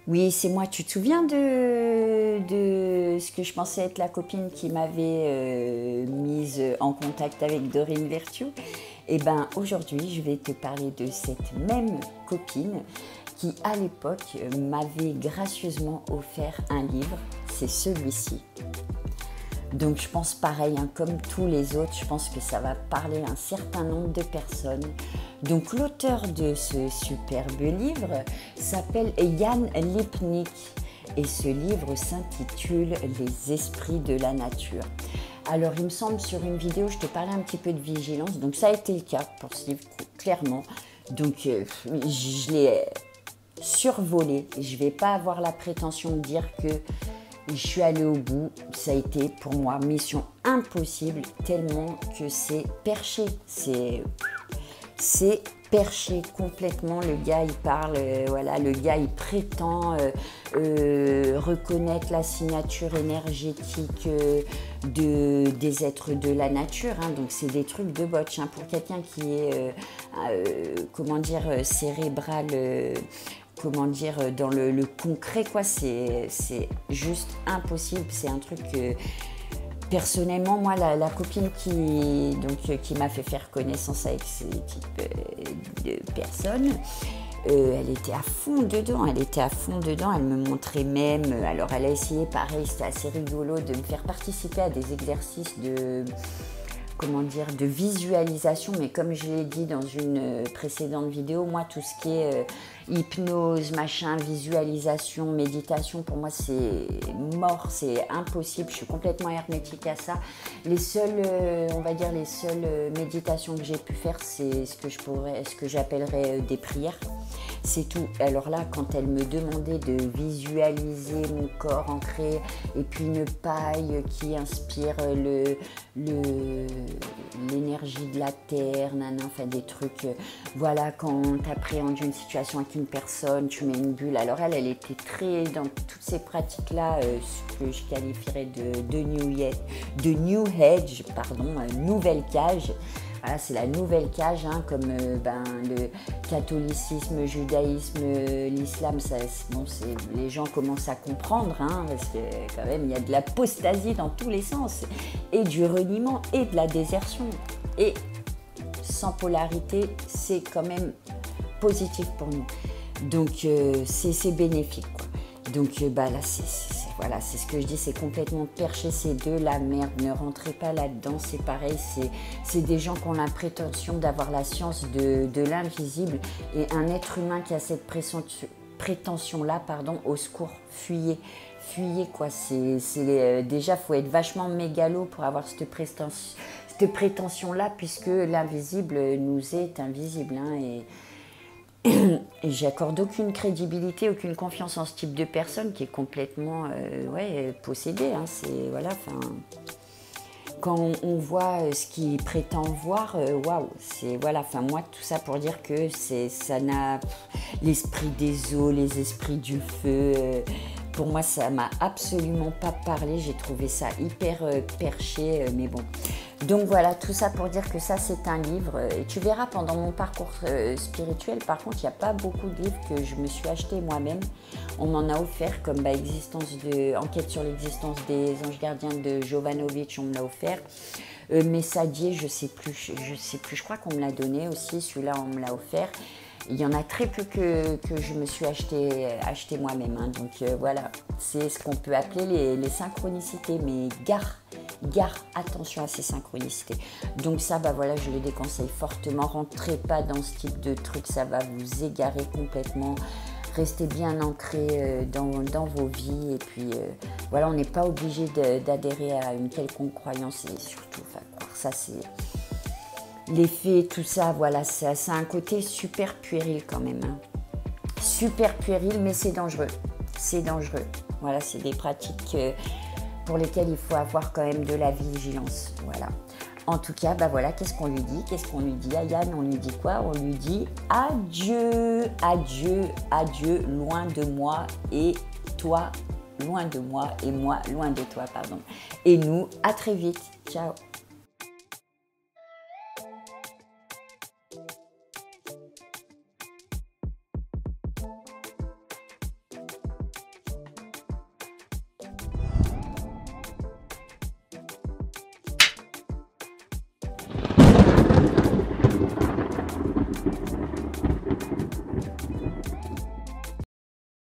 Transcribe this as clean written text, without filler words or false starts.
Oui, c'est moi. Tu te souviens de ce que je pensais être la copine qui m'avait mise en contact avec Dorine Virtue? Eh bien, aujourd'hui, je vais te parler de cette même copine qui, à l'époque, m'avait gracieusement offert un livre. C'est celui-ci. Donc je pense pareil, hein, comme tous les autres, je pense que ça va parler à un certain nombre de personnes. Donc l'auteur de ce superbe livre s'appelle Jan Lipnik et ce livre s'intitule Les esprits de la nature. Alors il me semble sur une vidéo, je te parlais un petit peu de vigilance, donc ça a été le cas pour ce livre, clairement. Donc je l'ai survolé, je ne vais pas avoir la prétention de dire que je suis allée au bout. Ça a été pour moi mission impossible tellement que c'est perché. C'est perché complètement. Le gars il parle, voilà, le gars il prétend reconnaître la signature énergétique des êtres de la nature. Hein. Donc c'est des trucs de botch. Hein. Pour quelqu'un qui est, comment dire, cérébral. Comment dire, dans le concret, quoi, c'est juste impossible. C'est un truc que, personnellement, moi, la copine qui m'a fait faire connaissance avec ce type de personnes, elle était à fond dedans, elle me montrait même, alors elle a essayé, pareil, c'était assez rigolo, de me faire participer à des exercices de... comment dire, de visualisation, mais comme je l'ai dit dans une précédente vidéo, moi tout ce qui est hypnose, machin, visualisation, méditation, pour moi c'est mort, c'est impossible, je suis complètement hermétique à ça. Les seules, on va dire les seules méditations que j'ai pu faire, c'est ce que j'appellerais des prières. C'est tout. Alors là, quand elle me demandait de visualiser mon corps ancré et puis une paille qui inspire l'énergie de la terre, enfin des trucs, voilà, quand tu appréhendes une situation avec une personne, tu mets une bulle. Alors elle était très dans toutes ces pratiques-là, ce que je qualifierais de New Age, pardon, nouvelle cage. Voilà, c'est la nouvelle cage, hein, comme le catholicisme, le judaïsme, l'islam, bon, les gens commencent à comprendre, hein, parce que quand même il y a de l'apostasie dans tous les sens, et du reniement et de la désertion. Et sans polarité, c'est quand même positif pour nous. Donc c'est bénéfique, quoi. Donc là, voilà, c'est ce que je dis, c'est complètement perché, c'est de la merde, ne rentrez pas là-dedans, c'est pareil, c'est des gens qui ont la prétention d'avoir la science de l'invisible, et un être humain qui a cette prétention-là, pardon, au secours, fuyez, quoi, déjà, faut être vachement mégalo pour avoir cette prétention-là, puisque l'invisible nous est invisible, hein, et j'accorde aucune crédibilité, aucune confiance en ce type de personne qui est complètement possédée. Hein, voilà, quand on voit ce qu'il prétend voir, waouh, voilà, moi tout ça pour dire que ça n'a l'esprit des eaux, les esprits du feu. Pour moi, ça m'a absolument pas parlé. J'ai trouvé ça hyper perché, mais bon. Donc voilà, tout ça pour dire que ça, c'est un livre. Et tu verras, pendant mon parcours spirituel, par contre, il n'y a pas beaucoup de livres que je me suis acheté moi-même. On m'en a offert, comme Enquête sur l'existence des anges gardiens de Jovanovic, on me l'a offert. Messadier, je sais plus, je crois qu'on me l'a donné aussi, celui-là, on me l'a offert. Il y en a très peu que je me suis acheté moi-même. Hein. Donc voilà, c'est ce qu'on peut appeler les synchronicités. Mais gare, attention à ces synchronicités. Donc ça, voilà, je le déconseille fortement. Rentrez pas dans ce type de truc, ça va vous égarer complètement. Restez bien ancrés dans vos vies. Et puis voilà, on n'est pas obligé d'adhérer à une quelconque croyance. Et surtout, croire ça, c'est... Les faits, tout ça, voilà, ça a un côté super puéril quand même. Hein. Super puéril, mais c'est dangereux. C'est dangereux. Voilà, c'est des pratiques pour lesquelles il faut avoir quand même de la vigilance. Voilà. En tout cas, voilà, qu'est-ce qu'on lui dit? Qu'est-ce qu'on lui dit à Yann? On lui dit quoi? On lui dit adieu, adieu, adieu, loin de moi et toi, loin de moi et moi, loin de toi, pardon. Et nous, à très vite. Ciao.